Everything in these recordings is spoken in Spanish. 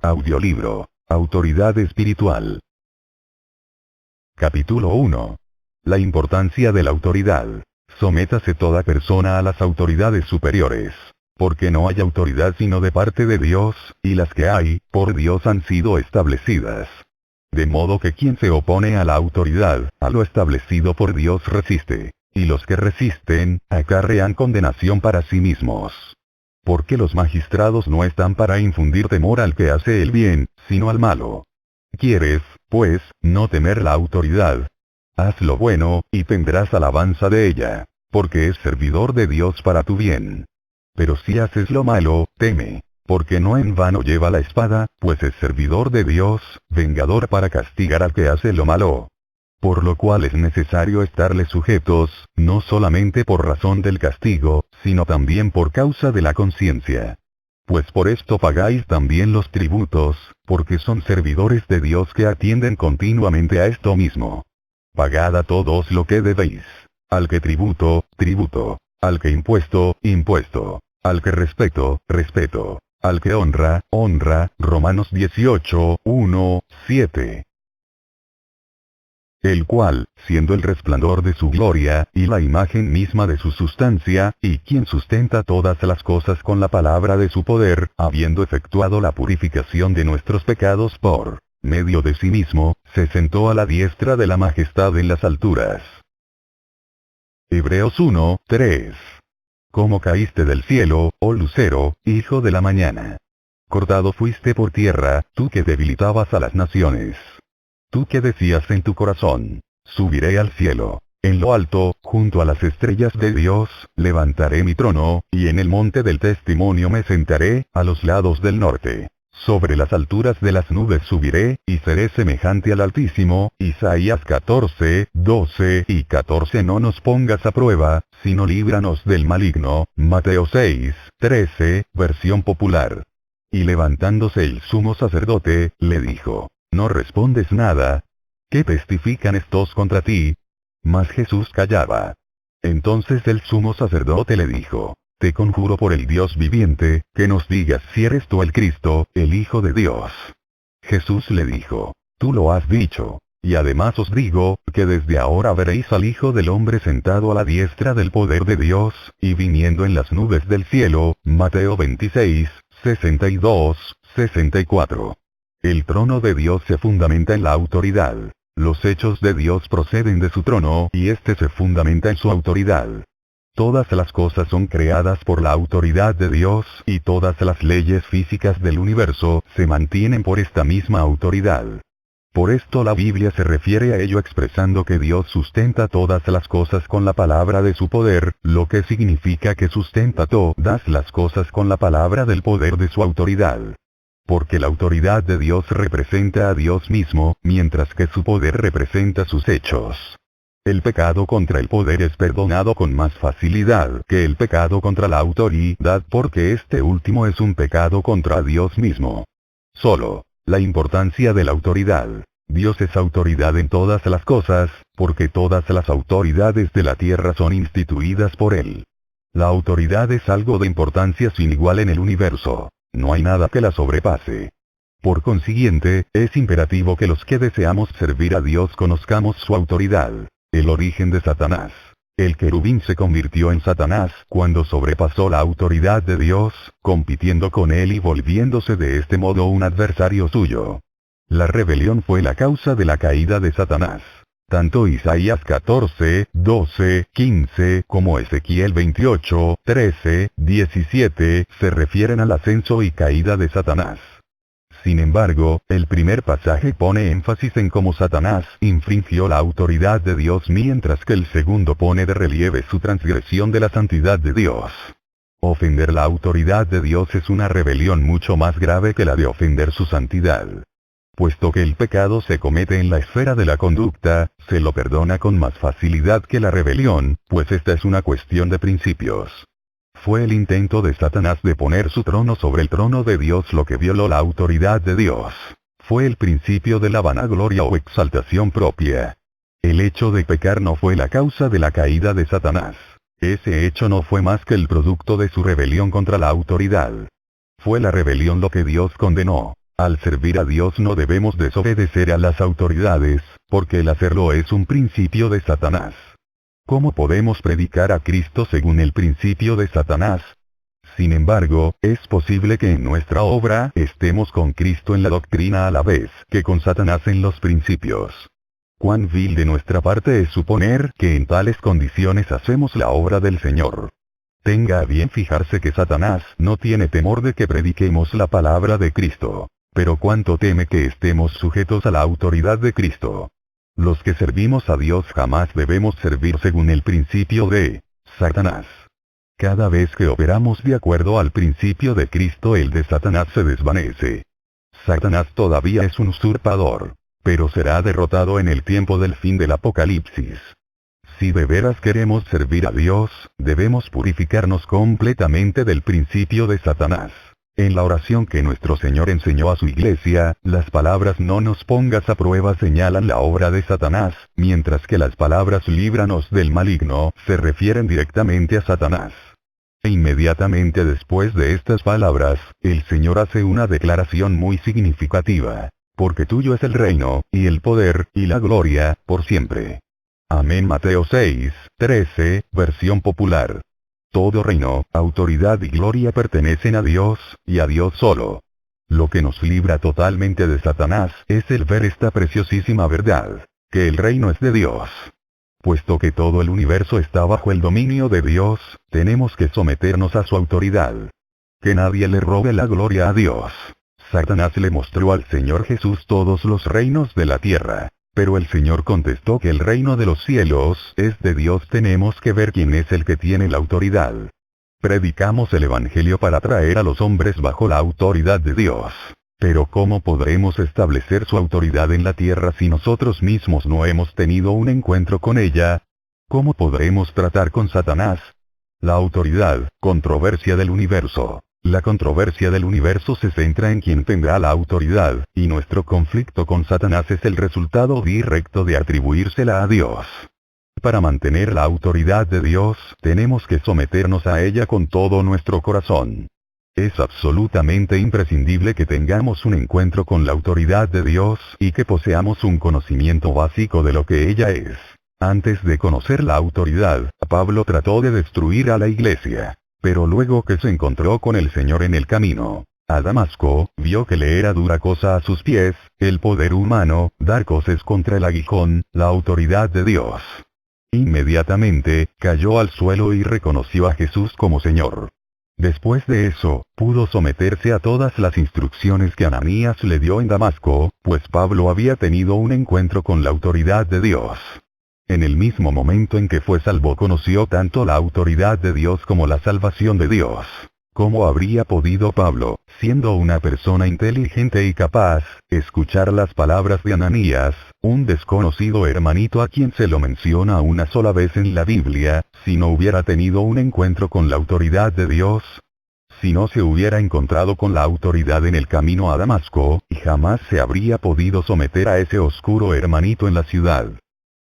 Audiolibro. Autoridad espiritual. Capítulo 1. La importancia de la autoridad. Sométase toda persona a las autoridades superiores. Porque no hay autoridad sino de parte de Dios, y las que hay, por Dios han sido establecidas. De modo que quien se opone a la autoridad, a lo establecido por Dios resiste, y los que resisten, acarrean condenación para sí mismos. Porque los magistrados no están para infundir temor al que hace el bien, sino al malo. ¿Quieres, pues, no temer la autoridad? Haz lo bueno, y tendrás alabanza de ella, porque es servidor de Dios para tu bien. Pero si haces lo malo, teme, porque no en vano lleva la espada, pues es servidor de Dios, vengador para castigar al que hace lo malo. Por lo cual es necesario estarle sujetos, no solamente por razón del castigo, sino también por causa de la conciencia. Pues por esto pagáis también los tributos, porque son servidores de Dios que atienden continuamente a esto mismo. Pagad a todos lo que debéis. Al que tributo, tributo. Al que impuesto, impuesto. Al que respeto, respeto. Al que honra, honra. Romanos 18, 1, 7. El cual, siendo el resplandor de su gloria, y la imagen misma de su sustancia, y quien sustenta todas las cosas con la palabra de su poder, habiendo efectuado la purificación de nuestros pecados por medio de sí mismo, se sentó a la diestra de la majestad en las alturas. Hebreos 1, 3. ¿Cómo caíste del cielo, oh lucero, hijo de la mañana? Cortado fuiste por tierra, tú que debilitabas a las naciones. Tú que decías en tu corazón, subiré al cielo, en lo alto, junto a las estrellas de Dios, levantaré mi trono, y en el monte del testimonio me sentaré, a los lados del norte. Sobre las alturas de las nubes subiré, y seré semejante al Altísimo. Isaías 14, 12 y 14. No nos pongas a prueba, sino líbranos del maligno. Mateo 6, 13, versión popular. Y levantándose el sumo sacerdote, le dijo: ¿No respondes nada? ¿Qué testifican estos contra ti? Mas Jesús callaba. Entonces el sumo sacerdote le dijo: Te conjuro por el Dios viviente, que nos digas si eres tú el Cristo, el Hijo de Dios. Jesús le dijo: Tú lo has dicho. Y además os digo, que desde ahora veréis al Hijo del Hombre sentado a la diestra del poder de Dios, y viniendo en las nubes del cielo. Mateo 26, 62, 64. El trono de Dios se fundamenta en la autoridad. Los hechos de Dios proceden de su trono, y éste se fundamenta en su autoridad. Todas las cosas son creadas por la autoridad de Dios, y todas las leyes físicas del universo se mantienen por esta misma autoridad. Por esto la Biblia se refiere a ello expresando que Dios sustenta todas las cosas con la palabra de su poder, lo que significa que sustenta todas las cosas con la palabra del poder de su autoridad. Porque la autoridad de Dios representa a Dios mismo, mientras que su poder representa sus hechos. El pecado contra el poder es perdonado con más facilidad que el pecado contra la autoridad, porque este último es un pecado contra Dios mismo. Solo, la importancia de la autoridad. Dios es autoridad en todas las cosas, porque todas las autoridades de la tierra son instituidas por Él. La autoridad es algo de importancia sin igual en el universo. No hay nada que la sobrepase. Por consiguiente, es imperativo que los que deseamos servir a Dios conozcamos su autoridad. El origen de Satanás. El querubín se convirtió en Satanás cuando sobrepasó la autoridad de Dios, compitiendo con él y volviéndose de este modo un adversario suyo. La rebelión fue la causa de la caída de Satanás. Tanto Isaías 14, 12, 15, como Ezequiel 28, 13, 17, se refieren al ascenso y caída de Satanás. Sin embargo, el primer pasaje pone énfasis en cómo Satanás infringió la autoridad de Dios, mientras que el segundo pone de relieve su transgresión de la santidad de Dios. Ofender la autoridad de Dios es una rebelión mucho más grave que la de ofender su santidad. Puesto que el pecado se comete en la esfera de la conducta, se lo perdona con más facilidad que la rebelión, pues esta es una cuestión de principios. Fue el intento de Satanás de poner su trono sobre el trono de Dios lo que violó la autoridad de Dios. Fue el principio de la vanagloria o exaltación propia. El hecho de pecar no fue la causa de la caída de Satanás. Ese hecho no fue más que el producto de su rebelión contra la autoridad. Fue la rebelión lo que Dios condenó. Al servir a Dios no debemos desobedecer a las autoridades, porque el hacerlo es un principio de Satanás. ¿Cómo podemos predicar a Cristo según el principio de Satanás? Sin embargo, es posible que en nuestra obra estemos con Cristo en la doctrina a la vez que con Satanás en los principios. Cuán vil de nuestra parte es suponer que en tales condiciones hacemos la obra del Señor. Tenga a bien fijarse que Satanás no tiene temor de que prediquemos la palabra de Cristo, pero cuánto teme que estemos sujetos a la autoridad de Cristo. Los que servimos a Dios jamás debemos servir según el principio de Satanás. Cada vez que operamos de acuerdo al principio de Cristo, el de Satanás se desvanece. Satanás todavía es un usurpador, pero será derrotado en el tiempo del fin del Apocalipsis. Si de veras queremos servir a Dios, debemos purificarnos completamente del principio de Satanás. En la oración que nuestro Señor enseñó a su iglesia, las palabras "no nos pongas a prueba" señalan la obra de Satanás, mientras que las palabras "líbranos del maligno" se refieren directamente a Satanás. E inmediatamente después de estas palabras, el Señor hace una declaración muy significativa. Porque tuyo es el reino, y el poder, y la gloria, por siempre. Amén. Mateo 6:13, versión popular. Todo reino, autoridad y gloria pertenecen a Dios, y a Dios solo. Lo que nos libra totalmente de Satanás es el ver esta preciosísima verdad, que el reino es de Dios. Puesto que todo el universo está bajo el dominio de Dios, tenemos que someternos a su autoridad. Que nadie le robe la gloria a Dios. Satanás le mostró al Señor Jesús todos los reinos de la tierra. Pero el Señor contestó que el reino de los cielos es de Dios. Tenemos que ver quién es el que tiene la autoridad. Predicamos el Evangelio para traer a los hombres bajo la autoridad de Dios. Pero ¿cómo podremos establecer su autoridad en la tierra si nosotros mismos no hemos tenido un encuentro con ella? ¿Cómo podremos tratar con Satanás? La autoridad, controversia del universo. La controversia del universo se centra en quien tendrá la autoridad, y nuestro conflicto con Satanás es el resultado directo de atribuírsela a Dios. Para mantener la autoridad de Dios, tenemos que someternos a ella con todo nuestro corazón. Es absolutamente imprescindible que tengamos un encuentro con la autoridad de Dios y que poseamos un conocimiento básico de lo que ella es. Antes de conocer la autoridad, Pablo trató de destruir a la iglesia. Pero luego que se encontró con el Señor en el camino a Damasco, vio que le era dura cosa a sus pies, el poder humano, dar coces contra el aguijón, la autoridad de Dios. Inmediatamente, cayó al suelo y reconoció a Jesús como Señor. Después de eso, pudo someterse a todas las instrucciones que Ananías le dio en Damasco, pues Pablo había tenido un encuentro con la autoridad de Dios. En el mismo momento en que fue salvo conoció tanto la autoridad de Dios como la salvación de Dios. ¿Cómo habría podido Pablo, siendo una persona inteligente y capaz, escuchar las palabras de Ananías, un desconocido hermanito a quien se lo menciona una sola vez en la Biblia, si no hubiera tenido un encuentro con la autoridad de Dios? Si no se hubiera encontrado con la autoridad en el camino a Damasco, jamás se habría podido someter a ese oscuro hermanito en la ciudad.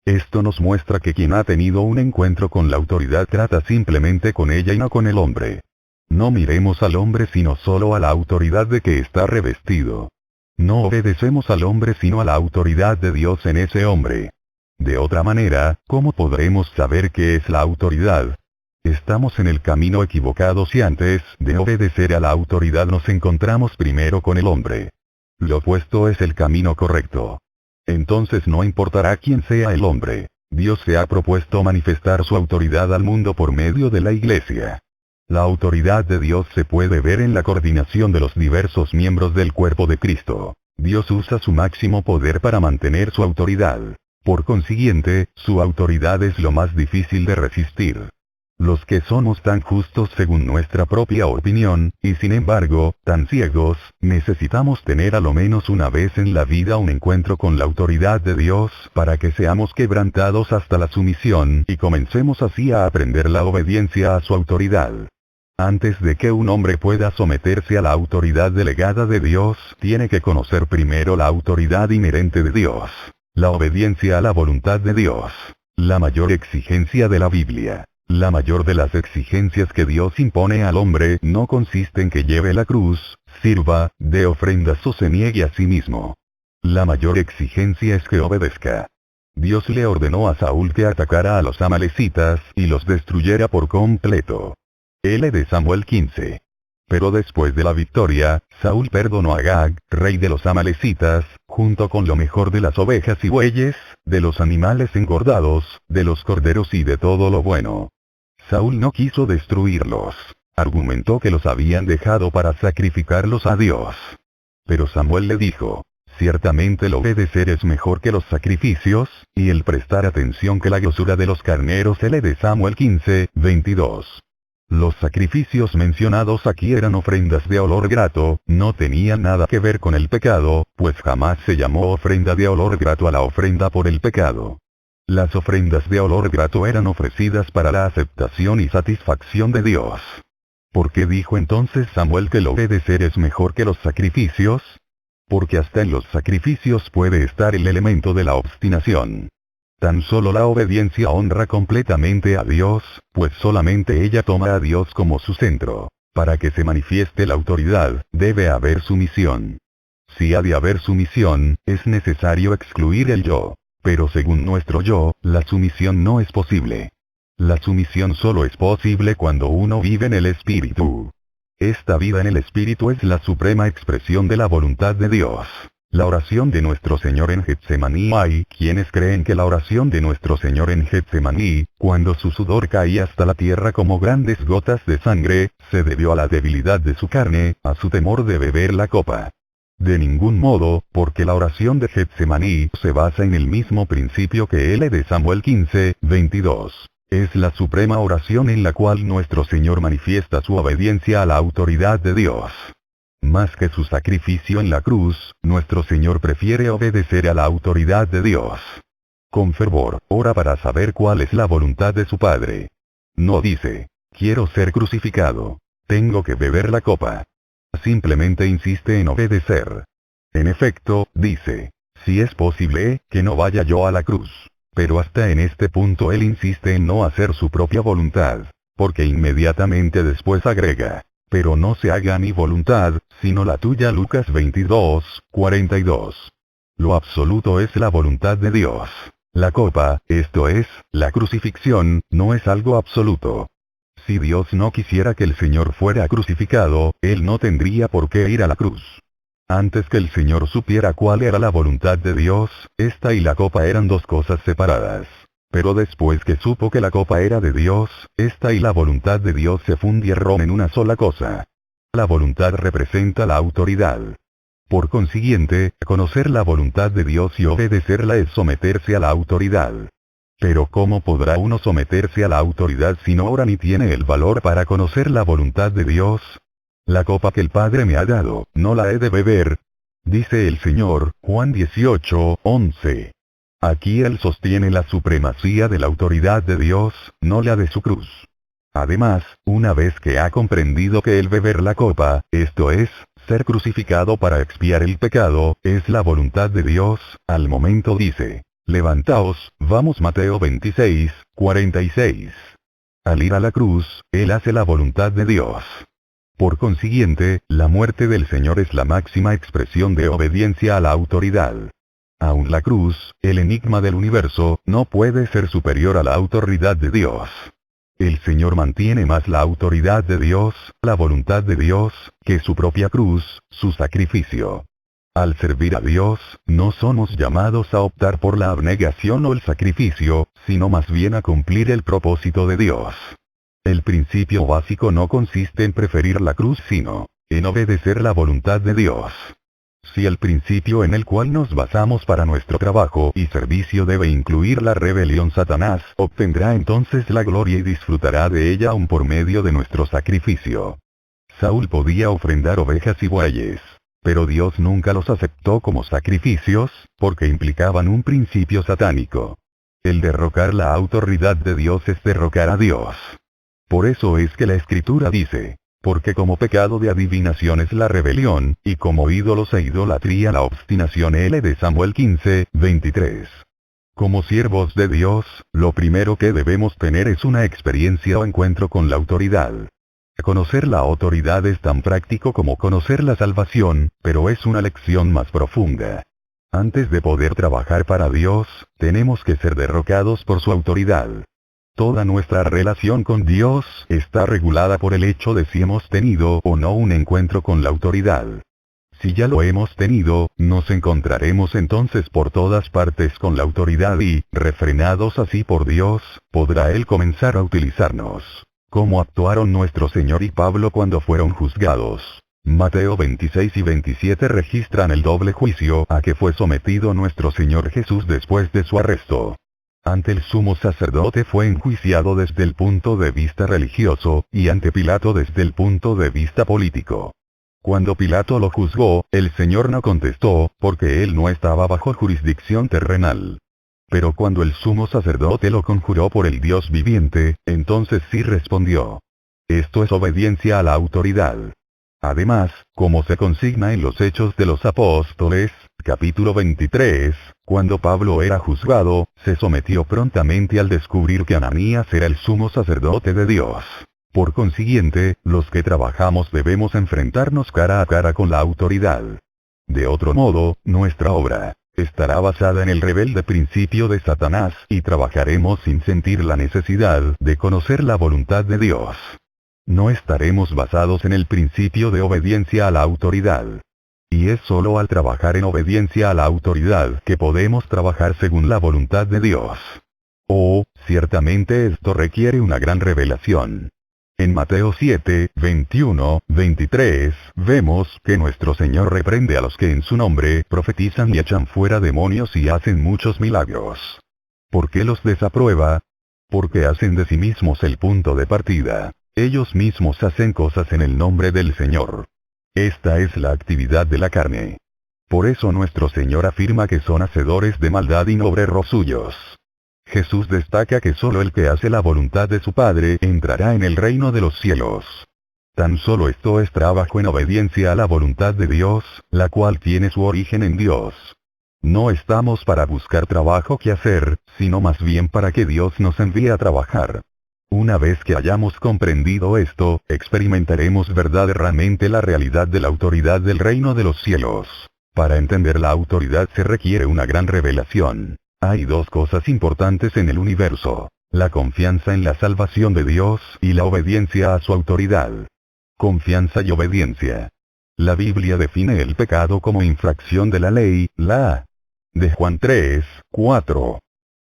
Esto nos muestra que quien ha tenido un encuentro con la autoridad trata simplemente con ella y no con el hombre. No miremos al hombre sino solo a la autoridad de que está revestido. No obedecemos al hombre sino a la autoridad de Dios en ese hombre. De otra manera, ¿cómo podremos saber qué es la autoridad? Estamos en el camino equivocado si antes de obedecer a la autoridad nos encontramos primero con el hombre. Lo opuesto es el camino correcto. Entonces no importará quién sea el hombre. Dios se ha propuesto manifestar su autoridad al mundo por medio de la iglesia. La autoridad de Dios se puede ver en la coordinación de los diversos miembros del cuerpo de Cristo. Dios usa su máximo poder para mantener su autoridad. Por consiguiente, su autoridad es lo más difícil de resistir. Los que somos tan justos según nuestra propia opinión, y sin embargo, tan ciegos, necesitamos tener a lo menos una vez en la vida un encuentro con la autoridad de Dios para que seamos quebrantados hasta la sumisión y comencemos así a aprender la obediencia a su autoridad. Antes de que un hombre pueda someterse a la autoridad delegada de Dios, tiene que conocer primero la autoridad inherente de Dios, la obediencia a la voluntad de Dios, la mayor exigencia de la Biblia. La mayor de las exigencias que Dios impone al hombre no consiste en que lleve la cruz, sirva, dé ofrendas o se niegue a sí mismo. La mayor exigencia es que obedezca. Dios le ordenó a Saúl que atacara a los amalecitas y los destruyera por completo. L de Samuel 15. Pero después de la victoria, Saúl perdonó a Agag, rey de los amalecitas, junto con lo mejor de las ovejas y bueyes, de los animales engordados, de los corderos y de todo lo bueno. Saúl no quiso destruirlos. Argumentó que los habían dejado para sacrificarlos a Dios. Pero Samuel le dijo, ciertamente el obedecer es mejor que los sacrificios, y el prestar atención que la grosura de los carneros. L de Samuel 15, 22. Los sacrificios mencionados aquí eran ofrendas de olor grato, no tenían nada que ver con el pecado, pues jamás se llamó ofrenda de olor grato a la ofrenda por el pecado. Las ofrendas de olor grato eran ofrecidas para la aceptación y satisfacción de Dios. ¿Por qué dijo entonces Samuel que el obedecer es mejor que los sacrificios? Porque hasta en los sacrificios puede estar el elemento de la obstinación. Tan solo la obediencia honra completamente a Dios, pues solamente ella toma a Dios como su centro. Para que se manifieste la autoridad, debe haber sumisión. Si ha de haber sumisión, es necesario excluir el yo. Pero según nuestro yo, la sumisión no es posible. La sumisión solo es posible cuando uno vive en el Espíritu. Esta vida en el Espíritu es la suprema expresión de la voluntad de Dios. La oración de nuestro Señor en Getsemaní. Hay quienes creen que la oración de nuestro Señor en Getsemaní, cuando su sudor caía hasta la tierra como grandes gotas de sangre, se debió a la debilidad de su carne, a su temor de beber la copa. De ningún modo, porque la oración de Getsemaní se basa en el mismo principio que L de Samuel 15, 22. Es la suprema oración en la cual nuestro Señor manifiesta su obediencia a la autoridad de Dios. Más que su sacrificio en la cruz, nuestro Señor prefiere obedecer a la autoridad de Dios. Con fervor, ora para saber cuál es la voluntad de su Padre. No dice, quiero ser crucificado. Tengo que beber la copa. Simplemente insiste en obedecer. En efecto, dice, si es posible, que no vaya yo a la cruz. Pero hasta en este punto él insiste en no hacer su propia voluntad, porque inmediatamente después agrega, pero no se haga mi voluntad, sino la tuya. Lucas 22, 42. Lo absoluto es la voluntad de Dios. La copa, esto es, la crucifixión, no es algo absoluto. Si Dios no quisiera que el Señor fuera crucificado, Él no tendría por qué ir a la cruz. Antes que el Señor supiera cuál era la voluntad de Dios, esta y la copa eran dos cosas separadas. Pero después que supo que la copa era de Dios, esta y la voluntad de Dios se fundieron en una sola cosa. La voluntad representa la autoridad. Por consiguiente, conocer la voluntad de Dios y obedecerla es someterse a la autoridad. Pero ¿cómo podrá uno someterse a la autoridad si no ora ni tiene el valor para conocer la voluntad de Dios? La copa que el Padre me ha dado, ¿no la he de beber? Dice el Señor, Juan 18, 11. Aquí él sostiene la supremacía de la autoridad de Dios, no la de su cruz. Además, una vez que ha comprendido que el beber la copa, esto es, ser crucificado para expiar el pecado, es la voluntad de Dios, al momento dice, levantaos, vamos. Mateo 26, 46. Al ir a la cruz, él hace la voluntad de Dios. Por consiguiente, la muerte del Señor es la máxima expresión de obediencia a la autoridad. Aún la cruz, el enigma del universo, no puede ser superior a la autoridad de Dios. El Señor mantiene más la autoridad de Dios, la voluntad de Dios, que su propia cruz, su sacrificio. Al servir a Dios, no somos llamados a optar por la abnegación o el sacrificio, sino más bien a cumplir el propósito de Dios. El principio básico no consiste en preferir la cruz sino en obedecer la voluntad de Dios. Si el principio en el cual nos basamos para nuestro trabajo y servicio debe incluir la rebelión, Satanás obtendrá entonces la gloria y disfrutará de ella aun por medio de nuestro sacrificio. Saúl podía ofrendar ovejas y bueyes, pero Dios nunca los aceptó como sacrificios, porque implicaban un principio satánico. El derrocar la autoridad de Dios es derrocar a Dios. Por eso es que la Escritura dice, porque como pecado de adivinación es la rebelión, y como ídolos e idolatría la obstinación. L de Samuel 15, 23. Como siervos de Dios, lo primero que debemos tener es una experiencia o encuentro con la autoridad. Conocer la autoridad es tan práctico como conocer la salvación, pero es una lección más profunda. Antes de poder trabajar para Dios, tenemos que ser derrocados por su autoridad. Toda nuestra relación con Dios está regulada por el hecho de si hemos tenido o no un encuentro con la autoridad. Si ya lo hemos tenido, nos encontraremos entonces por todas partes con la autoridad y, refrenados así por Dios, podrá Él comenzar a utilizarnos. Como actuaron nuestro Señor y Pablo cuando fueron juzgados. Mateo 26 y 27 registran el doble juicio a que fue sometido nuestro Señor Jesús después de su arresto. Ante el sumo sacerdote fue enjuiciado desde el punto de vista religioso, y ante Pilato desde el punto de vista político. Cuando Pilato lo juzgó, el Señor no contestó, porque él no estaba bajo jurisdicción terrenal. Pero cuando el sumo sacerdote lo conjuró por el Dios viviente, entonces sí respondió. Esto es obediencia a la autoridad. Además, como se consigna en los Hechos de los Apóstoles, capítulo 23, cuando Pablo era juzgado, se sometió prontamente al descubrir que Ananías era el sumo sacerdote de Dios. Por consiguiente, los que trabajamos debemos enfrentarnos cara a cara con la autoridad. De otro modo, nuestra obra estará basada en el rebelde principio de Satanás y trabajaremos sin sentir la necesidad de conocer la voluntad de Dios. No estaremos basados en el principio de obediencia a la autoridad. Y es solo al trabajar en obediencia a la autoridad que podemos trabajar según la voluntad de Dios. Oh, ciertamente esto requiere una gran revelación. En Mateo 7, 21, 23, vemos que nuestro Señor reprende a los que en su nombre profetizan y echan fuera demonios y hacen muchos milagros. ¿Por qué los desaprueba? Porque hacen de sí mismos el punto de partida. Ellos mismos hacen cosas en el nombre del Señor. Esta es la actividad de la carne. Por eso nuestro Señor afirma que son hacedores de maldad y no obreros suyos. Jesús destaca que solo el que hace la voluntad de su Padre entrará en el reino de los cielos. Tan solo esto es trabajo en obediencia a la voluntad de Dios, la cual tiene su origen en Dios. No estamos para buscar trabajo que hacer, sino más bien para que Dios nos envíe a trabajar. Una vez que hayamos comprendido esto, experimentaremos verdaderamente la realidad de la autoridad del reino de los cielos. Para entender la autoridad se requiere una gran revelación. Hay dos cosas importantes en el universo: la confianza en la salvación de Dios y la obediencia a su autoridad. Confianza y obediencia. La Biblia define el pecado como infracción de la ley, la de Juan 3, 4.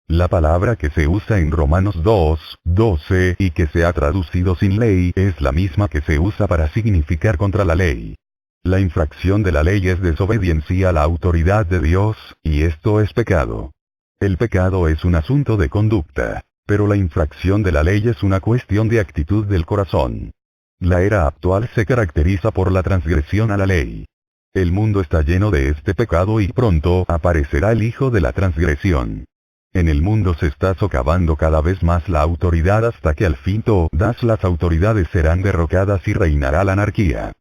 La palabra que se usa en Romanos 2, 12 y que se ha traducido sin ley es la misma que se usa para significar contra la ley. La infracción de la ley es desobediencia a la autoridad de Dios, y esto es pecado. El pecado es un asunto de conducta, pero la infracción de la ley es una cuestión de actitud del corazón. La era actual se caracteriza por la transgresión a la ley. El mundo está lleno de este pecado y pronto aparecerá el hijo de la transgresión. En el mundo se está socavando cada vez más la autoridad hasta que al fin todas las autoridades serán derrocadas y reinará la anarquía.